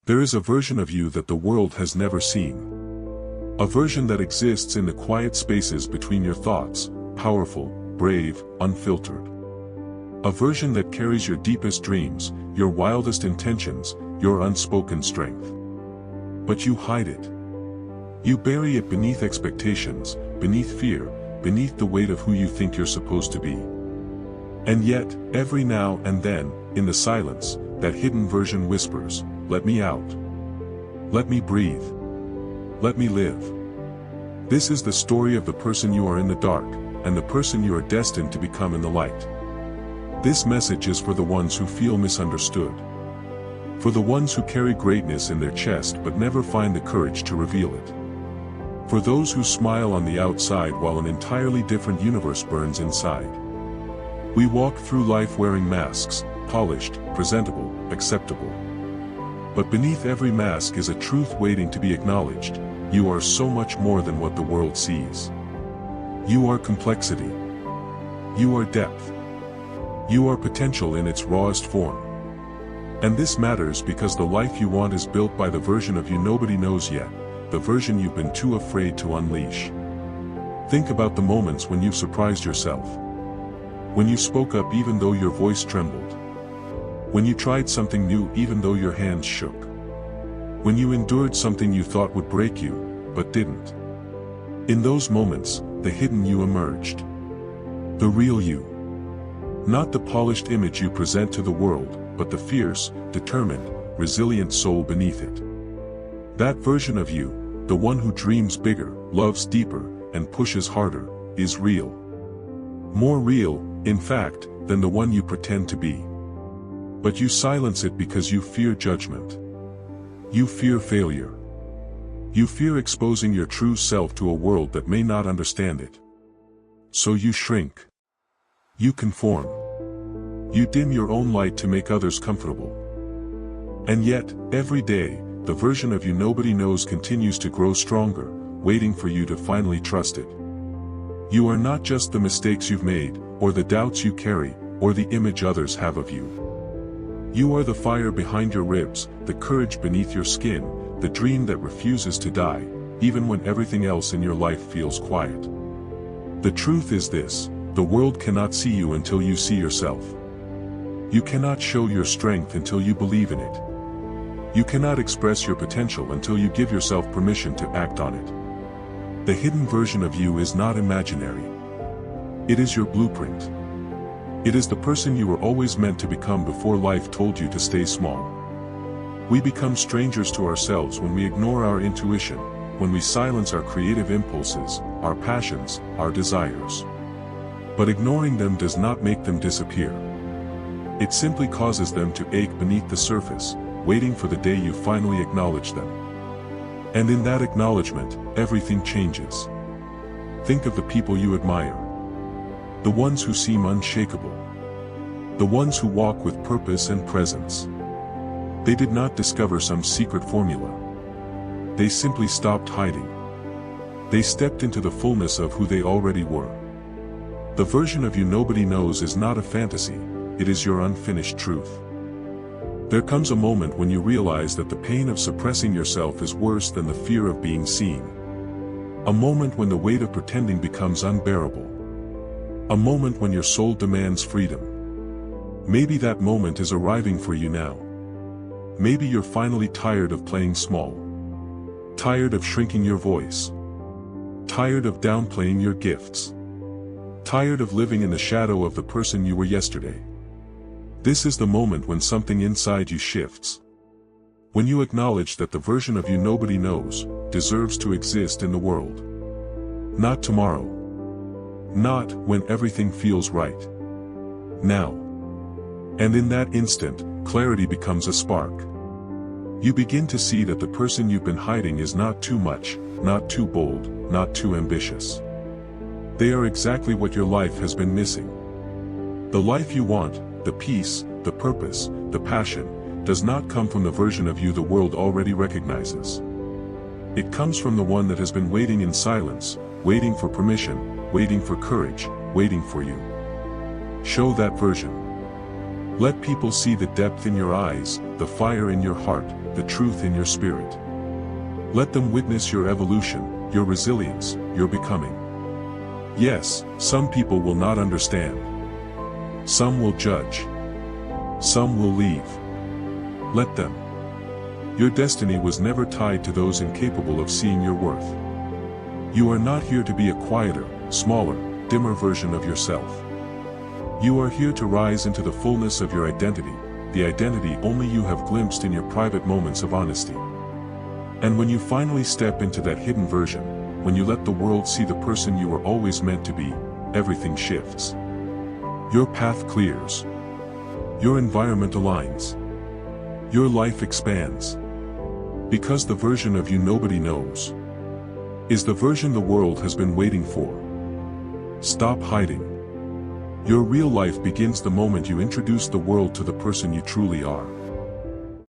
There is a version of you that the world has never seen. A version that exists in the quiet spaces between your thoughts, powerful, brave, unfiltered. A version that carries your deepest dreams, your wildest intentions, your unspoken strength. But you hide it. You bury it beneath expectations, beneath fear, beneath the weight of who you think you're supposed to be. And yet, every now and then, in the silence, that hidden version whispers, "Let me out. Let me breathe. Let me live." This is the story of the person you are in the dark, and the person you are destined to become in the light. This message is for the ones who feel misunderstood. For the ones who carry greatness in their chest but never find the courage to reveal it. For those who smile on the outside while an entirely different universe burns inside. We walk through life wearing masks, polished, presentable, acceptable. But beneath every mask is a truth waiting to be acknowledged. You are so much more than what the world sees. You are complexity. You are depth. You are potential in its rawest form. And this matters because the life you want is built by the version of you nobody knows yet, the version you've been too afraid to unleash. Think about the moments when you've surprised yourself. When you spoke up even though your voice trembled. When you tried something new even though your hands shook. When you endured something you thought would break you, but didn't. In those moments, the hidden you emerged. The real you. Not the polished image you present to the world, but the fierce, determined, resilient soul beneath it. That version of you, the one who dreams bigger, loves deeper, and pushes harder, is real. More real, in fact, than the one you pretend to be. But you silence it because you fear judgment. You fear failure. You fear exposing your true self to a world that may not understand it. So you shrink. You conform. You dim your own light to make others comfortable. And yet, every day, the version of you nobody knows continues to grow stronger, waiting for you to finally trust it. You are not just the mistakes you've made, or the doubts you carry, or the image others have of you. You are the fire behind your ribs, the courage beneath your skin, the dream that refuses to die, even when everything else in your life feels quiet. The truth is this: the world cannot see you until you see yourself. You cannot show your strength until you believe in it. You cannot express your potential until you give yourself permission to act on it. The hidden version of you is not imaginary. It is your blueprint. It is the person you were always meant to become before life told you to stay small. We become strangers to ourselves when we ignore our intuition, when we silence our creative impulses, our passions, our desires. But ignoring them does not make them disappear. It simply causes them to ache beneath the surface, waiting for the day you finally acknowledge them. And in that acknowledgement, everything changes. Think of the people you admire. The ones who seem unshakable. The ones who walk with purpose and presence. They did not discover some secret formula. They simply stopped hiding. They stepped into the fullness of who they already were. The version of you nobody knows is not a fantasy, it is your unfinished truth. There comes a moment when you realize that the pain of suppressing yourself is worse than the fear of being seen. A moment when the weight of pretending becomes unbearable. A moment when your soul demands freedom. Maybe that moment is arriving for you now. Maybe you're finally tired of playing small. Tired of shrinking your voice. Tired of downplaying your gifts. Tired of living in the shadow of the person you were yesterday. This is the moment when something inside you shifts. When you acknowledge that the version of you nobody knows deserves to exist in the world. Not tomorrow. Not when everything feels right. Now. And in that instant, clarity becomes a spark. You begin to see that the person you've been hiding is not too much, not too bold, not too ambitious. They are exactly what your life has been missing. The life you want, the peace, the purpose, the passion, does not come from the version of you the world already recognizes. It comes from the one that has been waiting in silence, waiting for permission, waiting for courage, waiting for you. Show that version. Let people see the depth in your eyes, the fire in your heart, the truth in your spirit. Let them witness your evolution, your resilience, your becoming. Yes, some people will not understand. Some will judge. Some will leave. Let them. Your destiny was never tied to those incapable of seeing your worth. You are not here to be a quieter, smaller, dimmer version of yourself. You are here to rise into the fullness of your identity, the identity only you have glimpsed in your private moments of honesty. And when you finally step into that hidden version, when you let the world see the person you were always meant to be, everything shifts. Your path clears. Your environment aligns. Your life expands. Because the version of you nobody knows is the version the world has been waiting for. Stop hiding. Your real life begins the moment you introduce the world to the person you truly are.